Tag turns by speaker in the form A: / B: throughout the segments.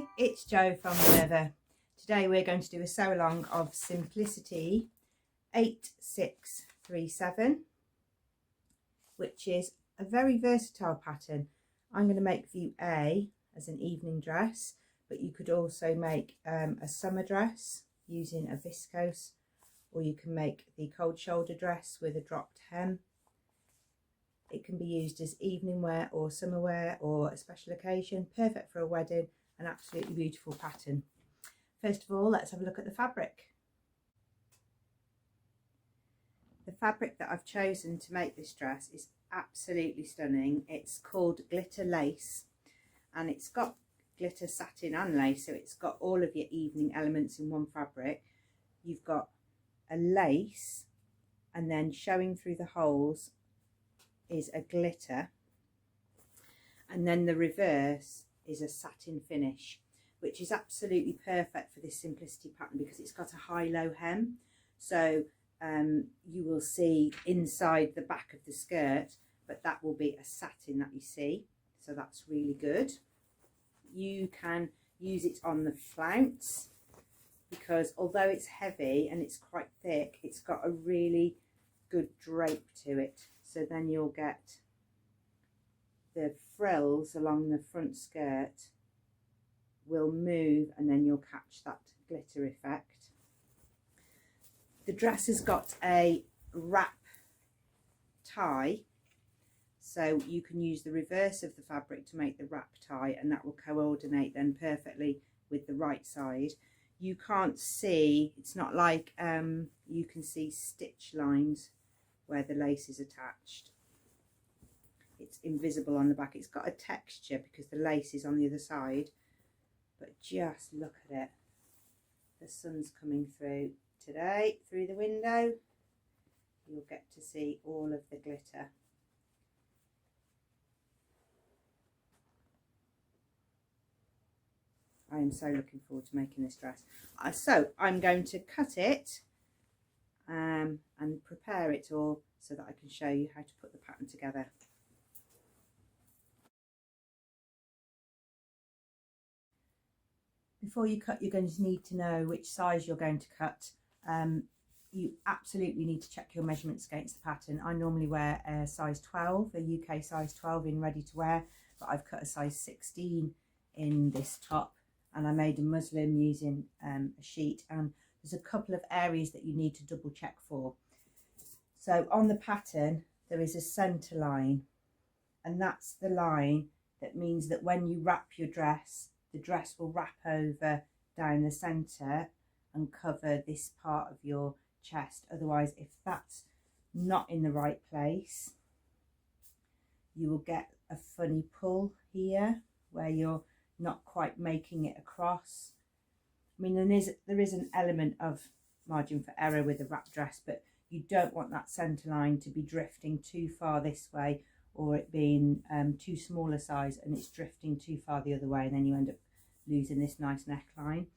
A: Hi, it's Jo from Minerva. Today we're going to do a sew along of Simplicity 8637, which is a very versatile pattern. I'm going to make view A as an evening dress, but you could also make a summer dress using a viscose, or you can make the cold shoulder dress with a dropped hem. It can be used as evening wear or summer wear or a special occasion, perfect for a wedding. An absolutely beautiful pattern. First of all, let's have a look at the fabric. The fabric that I've chosen to make this dress is absolutely stunning. It's called glitter lace, and it's got glitter satin and lace, so it's got all of your evening elements in one fabric. You've got a lace, and then showing through the holes is a glitter, and then the reverse is a satin finish, which is absolutely perfect for this Simplicity pattern because it's got a high-low hem. So you will see inside the back of the skirt, but that will be a satin that you see, so that's really good. You can use it on the flounce because although it's heavy and it's quite thick, it's got a really good drape to it, so then you'll get the frills along the front skirt will move, and then you'll catch that glitter effect. The dress has got a wrap tie, so you can use the reverse of the fabric to make the wrap tie, and that will coordinate then perfectly with the right side. You can't see, it's not like you can see stitch lines where the lace is attached. It's invisible on the back. It's got a texture because the lace is on the other side, but just look at it. The sun's coming through today through the window. You'll get to see all of the glitter. I am so looking forward to making this dress. So I'm going to cut it and prepare it all so that I can show you how to put the pattern together. Before you cut, you're going to need to know which size you're going to cut. You absolutely need to check your measurements against the pattern. I normally wear a size 12, a UK size 12 in ready to wear, but I've cut a size 16 in this top, and I made a muslin using a sheet, and there's a couple of areas that you need to double check for. So on the pattern there is a centre line, and that's the line that means that when you wrap your dress, the dress will wrap over down the centre and cover this part of your chest. Otherwise, if that's not in the right place, you will get a funny pull here where you're not quite making it across. I mean, there is an element of margin for error with a wrap dress, but you don't want that centre line to be drifting too far this way, or it being too small a size and it's drifting too far the other way, and then you end up losing this nice neckline.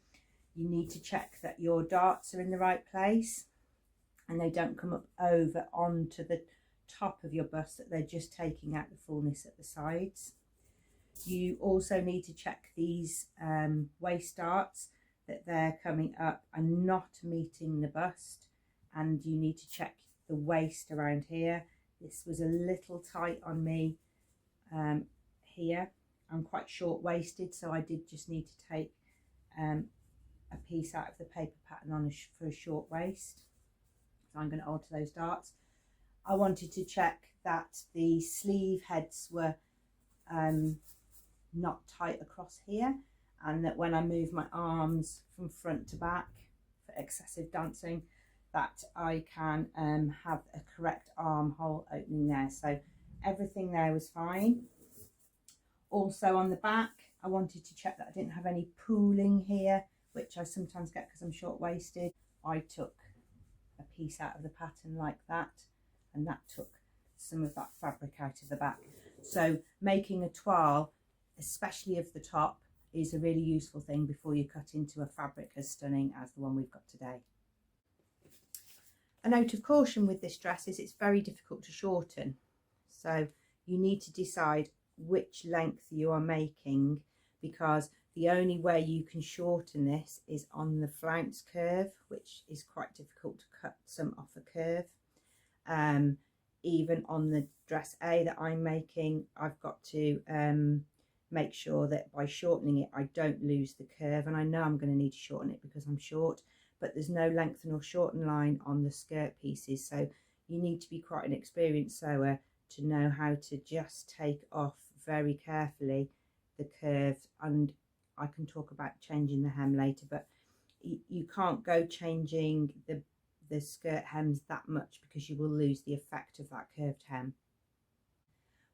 A: You need to check that your darts are in the right place and they don't come up over onto the top of your bust, that they're just taking out the fullness at the sides. You also need to check these waist darts, that they're coming up and not meeting the bust, and you need to check the waist around here. This was a little tight on me here. I'm quite short-waisted, so I did just need to take a piece out of the paper pattern on for a short waist. So I'm going to alter those darts. I wanted to check that the sleeve heads were not tight across here, and that when I move my arms from front to back for excessive dancing, that I can have a correct armhole opening there. So everything there was fine. Also on the back, I wanted to check that I didn't have any pooling here, which I sometimes get because I'm short-waisted. I took a piece out of the pattern like that, and that took some of that fabric out of the back. So making a toile, especially of the top, is a really useful thing before you cut into a fabric as stunning as the one we've got today. A note of caution with this dress is it's very difficult to shorten, so you need to decide which length you are making, because The only way you can shorten this is on the flounce curve, which is quite difficult to cut some off a curve. Even on the dress A that I'm making, I've got to make sure that by shortening it I don't lose the curve, and I know I'm going to need to shorten it because I'm short, but there's no lengthen or shorten line on the skirt pieces, so you need to be quite an experienced sewer to know how to just take off very carefully the curve. And I can talk about changing the hem later, but you can't go changing the skirt hems that much because you will lose the effect of that curved hem.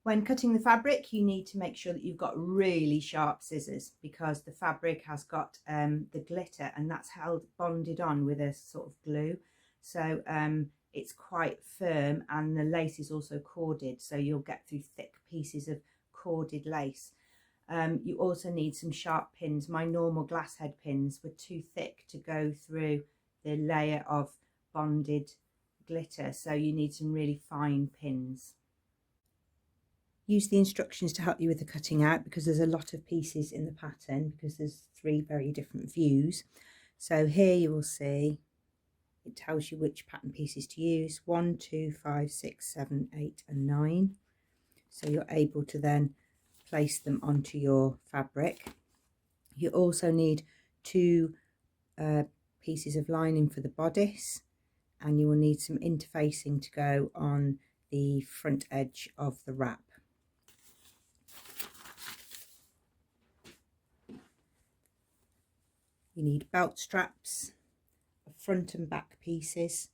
A: When cutting the fabric, you need to make sure that you've got really sharp scissors, because the fabric has got the glitter, and that's held bonded on with a sort of glue, so it's quite firm, and the lace is also corded, so you'll get through thick pieces of corded lace. You also need some sharp pins. My normal glass head pins were too thick to go through the layer of bonded glitter, so you need some really fine pins. Use the instructions to help you with the cutting out, because there's a lot of pieces in the pattern, because there's 3 very different views. So here you will see it tells you which pattern pieces to use: 1, 2, 5, 6, 7, 8 and 9. So you're able to then place them onto your fabric. You also need 2 pieces of lining for the bodice, and you will need some interfacing to go on the front edge of the wrap. You need belt straps, front and back pieces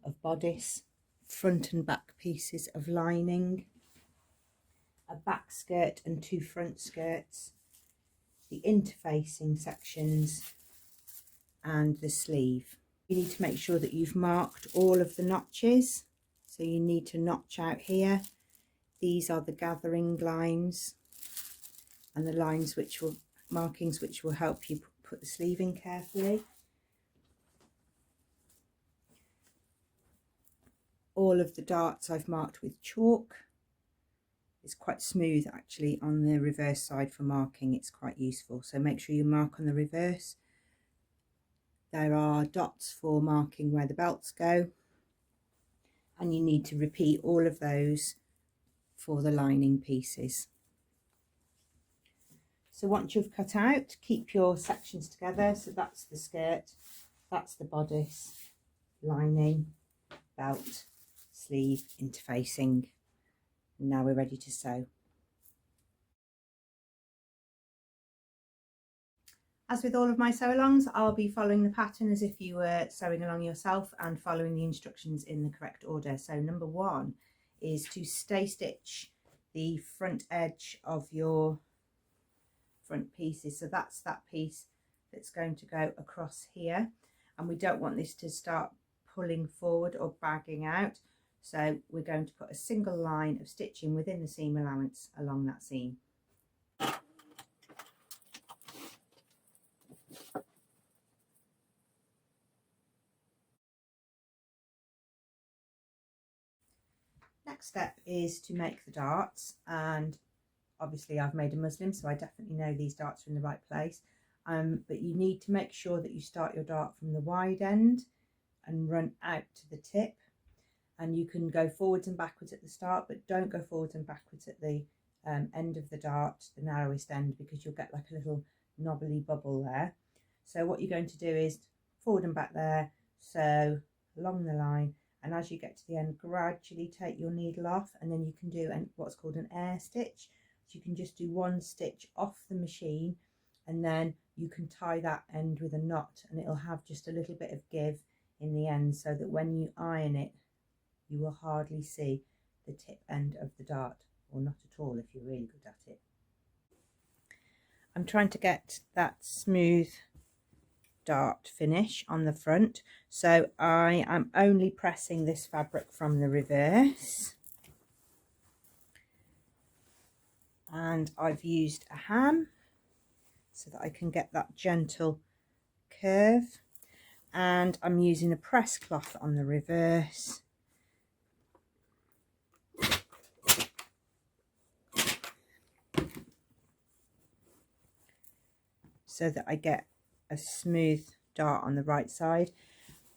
A: of bodice, front and back pieces of lining, a back skirt and 2 front skirts, the interfacing sections and the sleeve. You need to make sure that you've marked all of the notches, so you need to notch out here. These are the gathering lines and the lines which will markings which will help you put the sleeve in carefully. All of the darts I've marked with chalk. It's quite smooth actually on the reverse side for marking, it's quite useful, so make sure you mark on the reverse. There are dots for marking where the belts go, and you need to repeat all of those for the lining pieces. So once you've cut out, keep your sections together. So that's the skirt, that's the bodice, lining, belt, sleeve, interfacing. Now we're ready to sew. As with all of my sew-alongs, I'll be following the pattern as if you were sewing along yourself and following the instructions in the correct order. So number 1 is to stay stitch the front edge of your front pieces. So that's that piece that's going to go across here, and we don't want this to start pulling forward or bagging out, so we're going to put a single line of stitching within the seam allowance along that seam. Next step is to make the darts, and obviously I've made a muslin, so I definitely know these darts are in the right place, but you need to make sure that you start your dart from the wide end and run out to the tip, and you can go forwards and backwards at the start, but don't go forwards and backwards at the end of the dart, the narrowest end, because you'll get like a little knobbly bubble there. So what you're going to do is forward and back there, sew along the line, and as you get to the end, gradually take your needle off, and then you can do what's called an air stitch. So you can just do 1 stitch off the machine, and then you can tie that end with a knot, and it'll have just a little bit of give in the end, so that when you iron it, you will hardly see the tip end of the dart, or not at all if you're really good at it. I'm trying to get that smooth dart finish on the front, so I am only pressing this fabric from the reverse, and I've used a ham so that I can get that gentle curve, and I'm using a press cloth on the reverse. so that I get a smooth dart on the right side.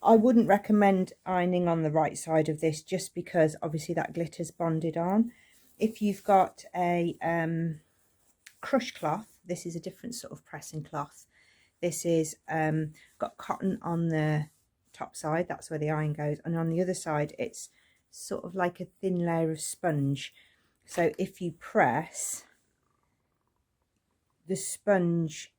A: I wouldn't recommend ironing on the right side of this, just because obviously that glitter's bonded on. If you've got a crush cloth, this is a different sort of pressing cloth. This is got cotton on the top side, that's where the iron goes, and on the other side it's sort of like a thin layer of sponge. So if you press, the sponge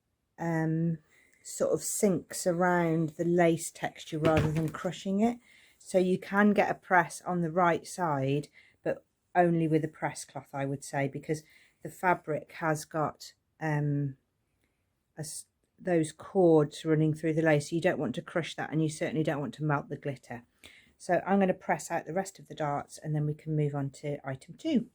A: sort of sinks around the lace texture rather than crushing it. So you can get a press on the right side, but only with a press cloth, I would say, because the fabric has got those cords running through the lace. So you don't want to crush that, and you certainly don't want to melt the glitter. So I'm going to press out the rest of the darts, and then we can move on to item 2.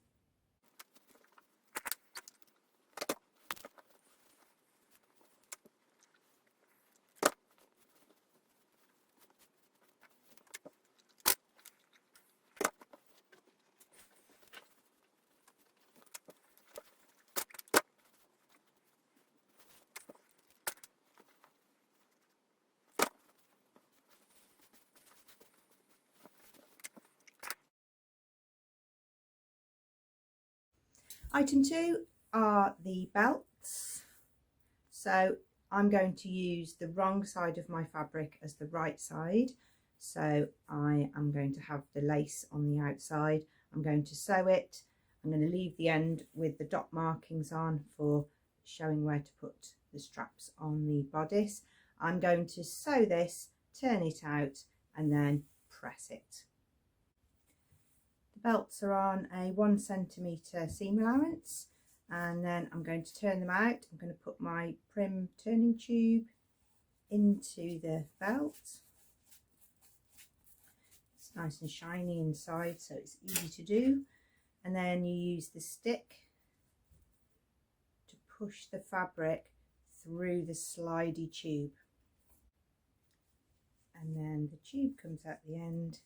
A: Item 2 are the belts. So I'm going to use the wrong side of my fabric as the right side. So I am going to have the lace on the outside. I'm going to sew it. I'm going to leave the end with the dot markings on for showing where to put the straps on the bodice. I'm going to sew this, turn it out, and then press it. The belts are on a 1 centimetre seam allowance, and then I'm going to turn them out. I'm going to put my prim turning tube into the belt. It's nice and shiny inside, so it's easy to do. And then you use the stick to push the fabric through the slidey tube, and then the tube comes out the end.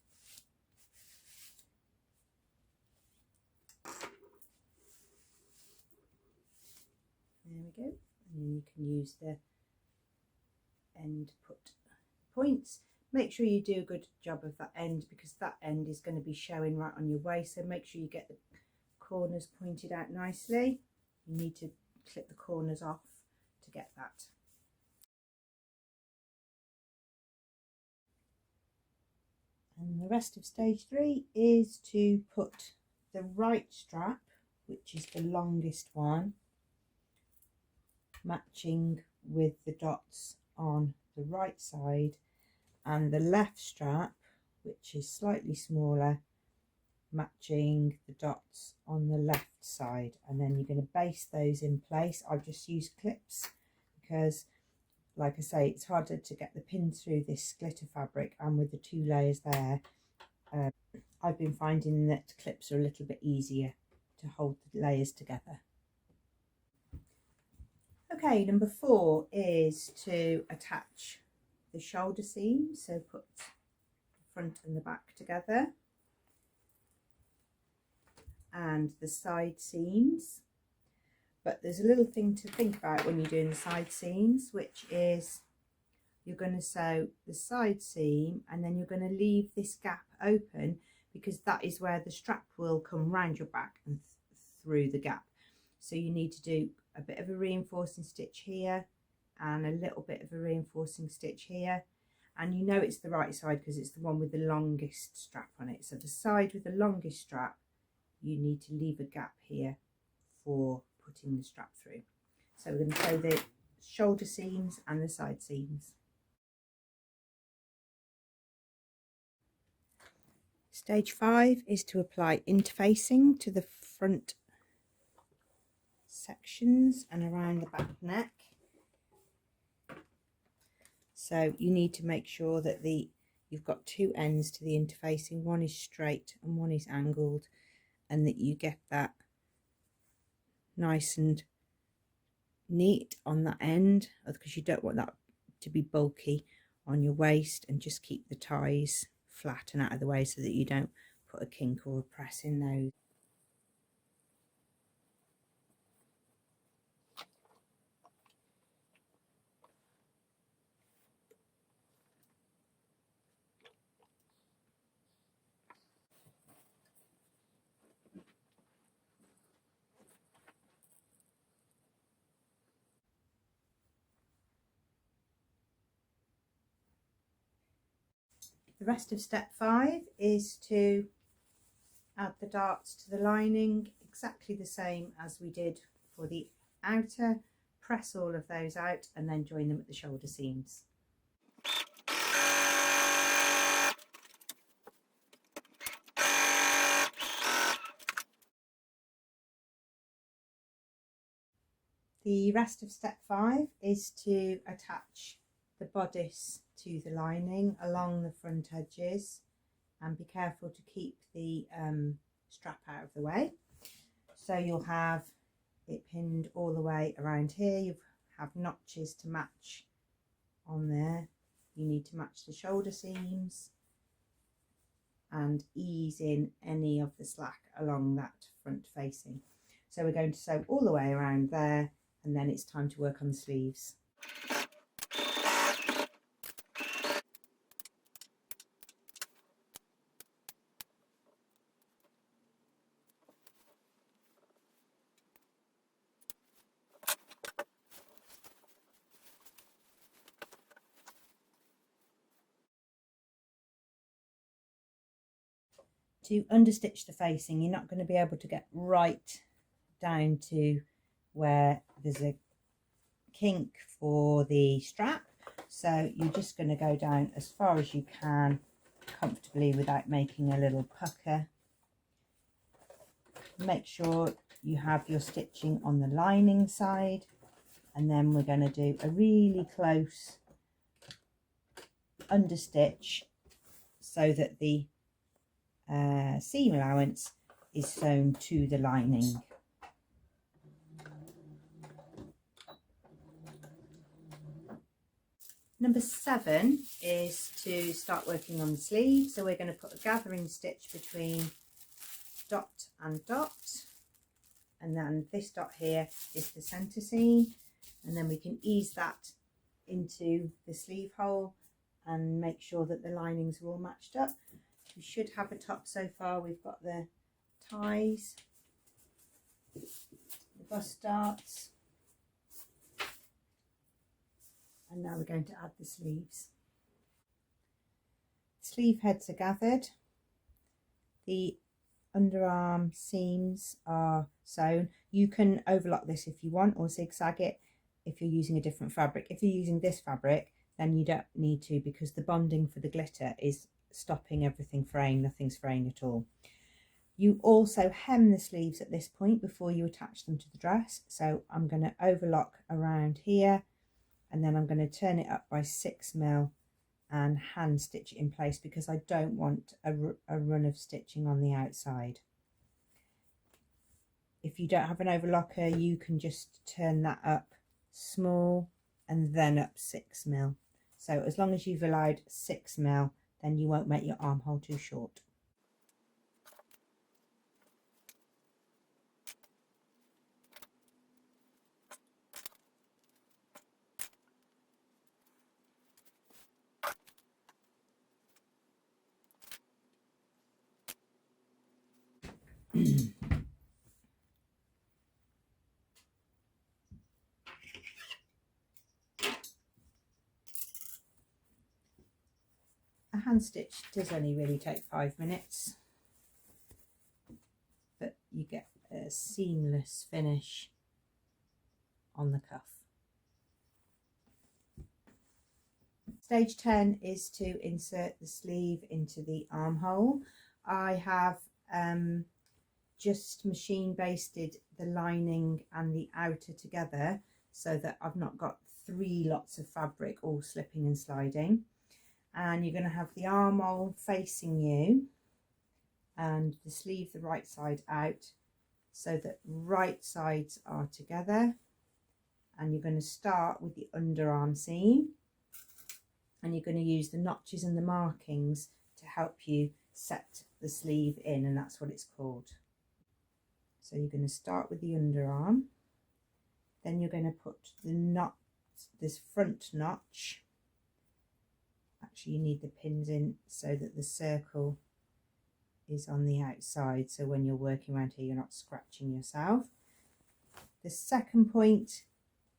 A: There we go, and then you can use the end put points. Make sure you do a good job of that end, because that end is going to be showing right on your waist, so make sure you get the corners pointed out nicely. You need to clip the corners off to get that. And the rest of stage 3 is to put the right strap, which is the longest one, matching with the dots on the right side, and the left strap, which is slightly smaller, matching the dots on the left side. And then you're going to baste those in place. I've just used clips because, like I say, it's harder to get the pin through this glitter fabric, and with the 2 layers there, I've been finding that clips are a little bit easier to hold the layers together. Okay, number 4 is to attach the shoulder seam. So put the front and the back together, and the side seams. But there's a little thing to think about when you're doing the side seams, which is you're going to sew the side seam, and then you're going to leave this gap open, because that is where the strap will come round your back and through the gap. So you need to do a bit of a reinforcing stitch here and a little bit of a reinforcing stitch here, and you know it's the right side because it's the one with the longest strap on it. So the side with the longest strap, you need to leave a gap here for putting the strap through. So we're going to sew the shoulder seams and the side seams. Stage 5 is to apply interfacing to the front sections and around the back neck. So you need to make sure that you've got 2 ends to the interfacing. One is straight and one is angled, and that you get that nice and neat on that end, because you don't want that to be bulky on your waist, and just keep the ties flat and out of the way so that you don't put a kink or a press in those. The rest of step 5 is to add the darts to the lining, exactly the same as we did for the outer. Press all of those out and then join them at the shoulder seams. The rest of step 5 is to attach the bodice to the lining along the front edges, and be careful to keep the strap out of the way. So you'll have it pinned all the way around here. You have notches to match on there. You need to match the shoulder seams and ease in any of the slack along that front facing. So we're going to sew all the way around there, and then it's time to work on the sleeves. To understitch the facing, you're not going to be able to get right down to where there's a kink for the strap, so you're just going to go down as far as you can comfortably without making a little pucker. Make sure you have your stitching on the lining side, and then we're going to do a really close understitch so that the seam allowance is sewn to the lining. Number 7 is to start working on the sleeve. So we're going to put a gathering stitch between dot and dot, and then this dot here is the centre seam, and then we can ease that into the sleeve hole and make sure that the linings are all matched up. We should have a top so far. We've got the ties, the bust darts, and now we're going to add the sleeves. Sleeve heads are gathered, the underarm seams are sewn. You can overlock this if you want, or zigzag it if you're using a different fabric. If you're using this fabric, then you don't need to, because the bonding for the glitter is stopping everything fraying. Nothing's fraying at all. You also hem the sleeves at this point before you attach them to the dress. So I'm going to overlock around here, and then I'm going to turn it up by 6mm and hand stitch it in place, because I don't want a run of stitching on the outside. If you don't have an overlocker, you can just turn that up small and then up 6mm. So as long as you've allowed 6mm, then you won't make your armhole too short. A hand stitch does only really take 5 minutes, but you get a seamless finish on the cuff. Stage 10 is to insert the sleeve into the armhole. I have just machine basted the lining and the outer together, so that I've not got 3 lots of fabric all slipping and sliding. And you're going to have the armhole facing you and the sleeve the right side out, so that right sides are together. And you're going to start with the underarm seam, and you're going to use the notches and the markings to help you set the sleeve in, and that's what it's called. So you're going to start with the underarm, then you're going to put the knot, this front notch. Actually, you need the pins in so that the circle is on the outside, so when you're working around here you're not scratching yourself. The second point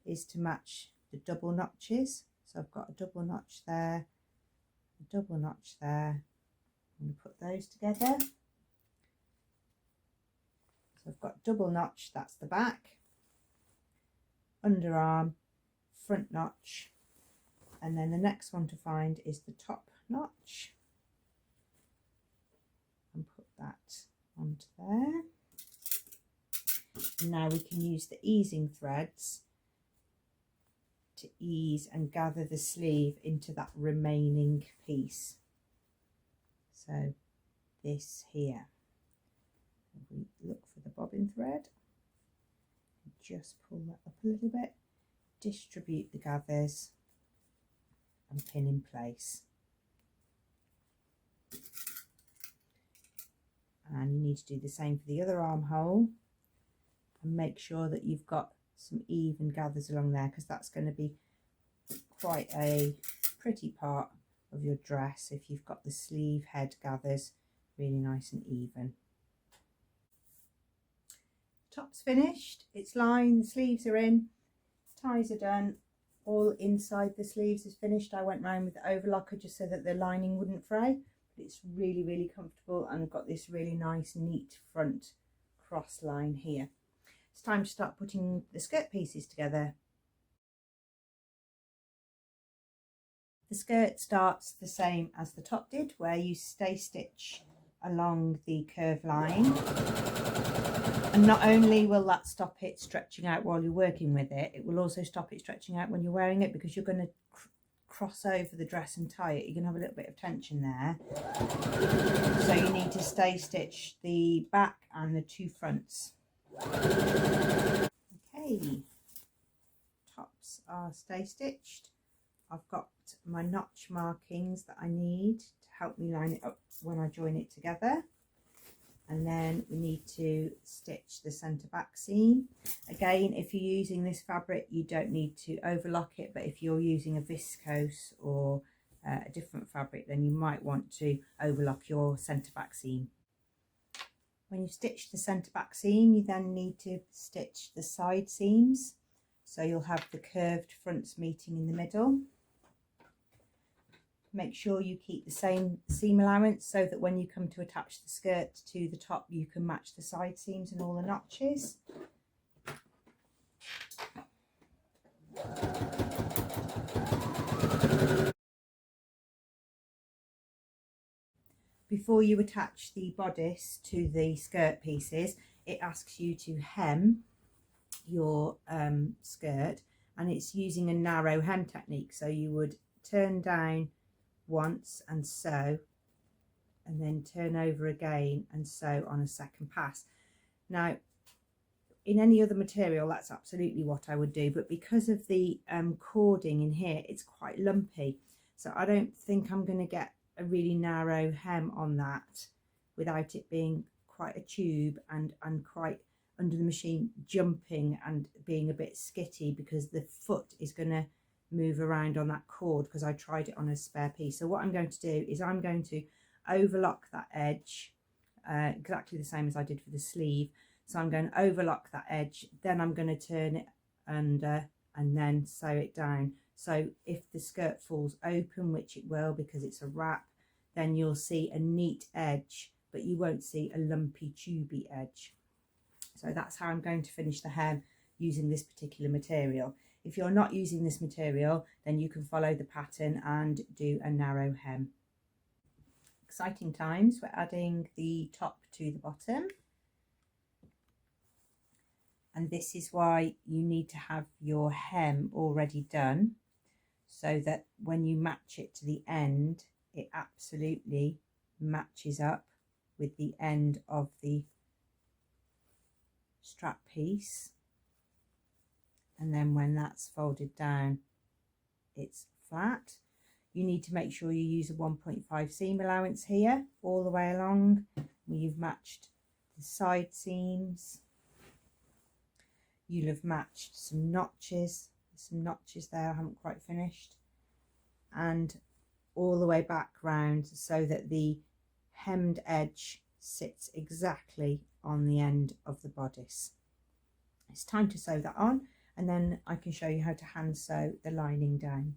A: is to match the double notches. So I've got a double notch there, a double notch there. I'm going to put those together. So I've got double notch, that's the back, underarm, front notch, and then the next one to find is the top notch, and put that onto there. And now we can use the easing threads to ease and gather the sleeve into that remaining piece. So this here, we look for the bobbin thread, just pull that up a little bit, distribute the gathers and pin in place. And you need to do the same for the other armhole, and make sure that you've got some even gathers along there, because that's going to be quite a pretty part of your dress if you've got the sleeve head gathers really nice and even. Top's finished, it's lined, the sleeves are in, ties are done, all inside the sleeves is finished. I went round with the overlocker just so that the lining wouldn't fray, but it's really comfortable, and I've got this really nice neat front cross line here. It's time to start putting the skirt pieces together. The skirt starts the same as the top did, where you stay stitch along the curved line. And not only will that stop it stretching out while you're working with it, it will also stop it stretching out when you're wearing it, because you're going to cross over the dress and tie it. You're going to have a little bit of tension there. So you need to stay stitch the back and the two fronts. Okay, tops are stay stitched. I've got my notch markings that I need to help me line it up when I join it together. And then we need to stitch the centre back seam. Again, if you're using this fabric, you don't need to overlock it, but if you're using a viscose or a different fabric, then you might want to overlock your centre back seam. When you stitch the centre back seam, you then need to stitch the side seams. So you'll have the curved fronts meeting in the middle. Make sure you keep the same seam allowance so that when you come to attach the skirt to the top, you can match the side seams and all the notches. Before you attach the bodice to the skirt pieces, it asks you to hem your skirt, and it's using a narrow hem technique. So you would turn down once and sew, and then turn over again and sew on a second pass. Now, in any other material, that's absolutely what I would do, but because of the cording in here, it's quite lumpy. So I don't think I'm going to get a really narrow hem on that without it being quite a tube and quite under the machine jumping and being a bit skitty, because the foot is going to move around on that cord, because I tried it on a spare piece. So what I'm going to do is I'm going to overlock that edge exactly the same as I did for the sleeve. So I'm going to overlock that edge, then I'm going to turn it under and then sew it down. So if the skirt falls open, which it will because it's a wrap, then you'll see a neat edge, but you won't see a lumpy tubey edge. So that's how I'm going to finish the hem using this particular material. If you're not using this material, then you can follow the pattern and do a narrow hem. Exciting times, we're adding the top to the bottom. And this is why you need to have your hem already done, so that when you match it to the end, it absolutely matches up with the end of the strap piece. And then when that's folded down, it's flat. You need to make sure you use a 1.5 seam allowance here all the way along, where you've matched the side seams. You'll have matched some notches. There's some notches there I haven't quite finished, and all the way back round so that the hemmed edge sits exactly on the end of the bodice. It's time to sew that on, and then I can show you how to hand sew the lining down.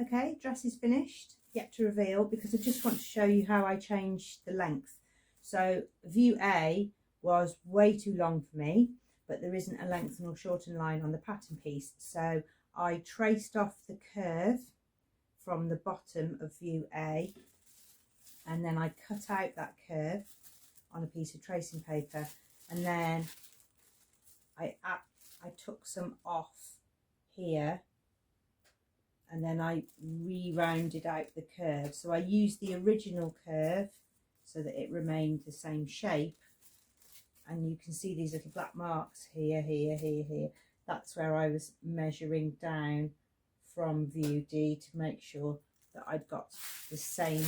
A: Okay, dress is finished, yet to reveal, because I just want to show you how I changed the length. So view A was way too long for me, but there isn't a lengthen or shorten line on the pattern piece. So I traced off the curve from the bottom of view A, and then I cut out that curve on a piece of tracing paper, and then I took some off here, and then I re-rounded out the curve. So I used the original curve so that it remained the same shape, and you can see these little black marks here, here, here, here. That's where I was measuring down from view D to make sure that I'd got the same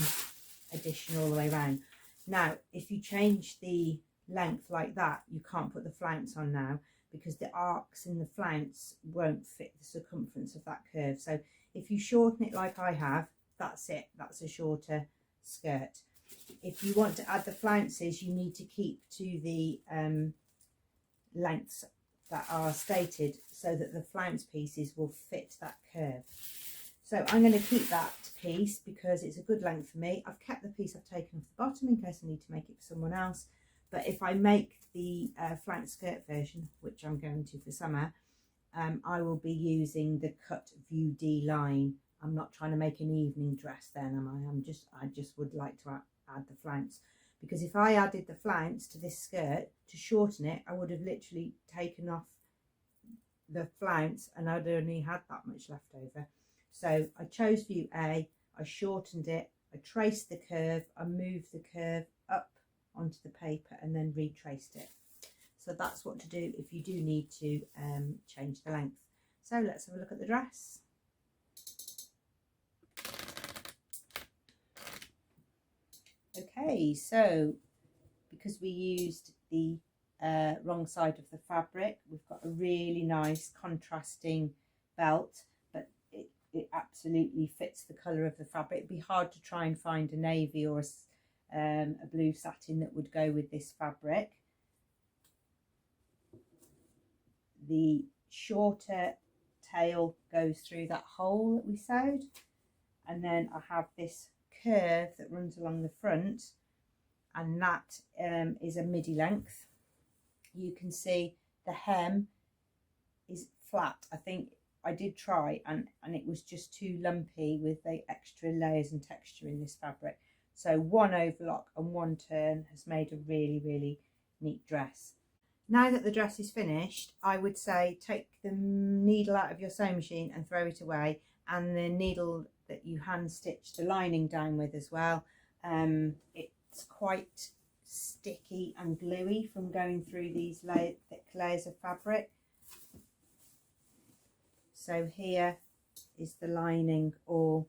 A: addition all the way around. Now, if you change the length like that, you can't put the flounce on now, because the arcs in the flounce won't fit the circumference of that curve. So if you shorten it like I have, that's it, that's a shorter skirt. If you want to add the flounces, you need to keep to the lengths that are stated so that the flounce pieces will fit that curve. So I'm going to keep that piece because it's a good length for me. I've kept the piece I've taken off the bottom in case I need to make it for someone else. But if I make the flounce skirt version, which I'm going to for summer, I will be using the cut view D line. I'm not trying to make an evening dress then, am I? I just would like to add the flounce, because if I added the flounce to this skirt to shorten it, I would have literally taken off the flounce and I'd only had that much left over. So I chose view A, I shortened it, I traced the curve, I moved the curve up onto the paper and then retraced it. So that's what to do if you do need to change the length. So let's have a look at the dress. Okay, so because we used the wrong side of the fabric, we've got a really nice contrasting belt, but it absolutely fits the colour of the fabric. It'd be hard to try and find a navy or a blue satin that would go with this fabric. The shorter tail goes through that hole that we sewed, and then I have this curve that runs along the front, and that is a midi length. You can see the hem is flat. I think I did try and it was just too lumpy with the extra layers and texture in this fabric. So one overlock and one turn has made a really, really neat dress. Now that the dress is finished, I would say take the needle out of your sewing machine and throw it away, and the needle that you hand stitch the lining down with as well. It's quite sticky and gluey from going through these thick layers of fabric. So here is the lining all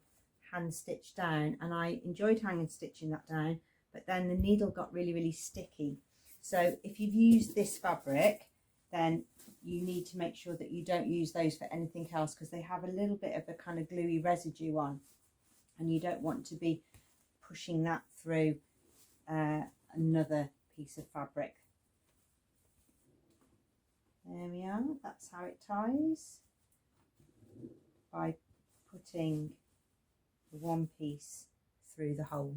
A: hand stitched down, and I enjoyed hanging stitching that down, but then the needle got really, really sticky. So if you've used this fabric, then you need to make sure that you don't use those for anything else, because they have a little bit of a kind of gluey residue on, and you don't want to be pushing that through another piece of fabric. There we are, that's how it ties, by putting the one piece through the hole.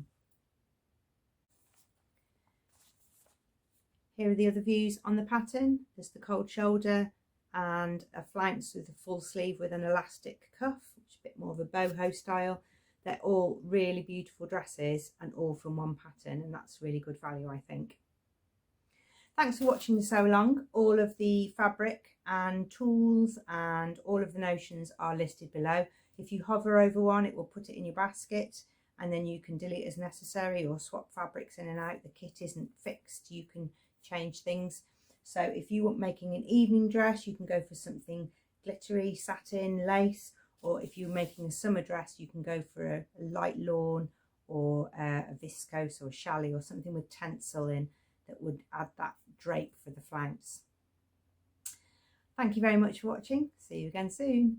A: Here are the other views on the pattern. There's the cold shoulder and a flounce with a full sleeve with an elastic cuff, which is a bit more of a boho style. They're all really beautiful dresses and all from one pattern, and that's really good value, I think. Thanks for watching the sew along. All of the fabric and tools and all of the notions are listed below. If you hover over one, it will put it in your basket, and then you can delete as necessary or swap fabrics in and out. The kit isn't fixed, you can change things. So if you want making an evening dress, you can go for something glittery, satin, lace, or if you're making a summer dress, you can go for a light lawn or a viscose or a challis or something with tencel in that would add that drape for the flounce. Thank you very much for watching. See you again soon.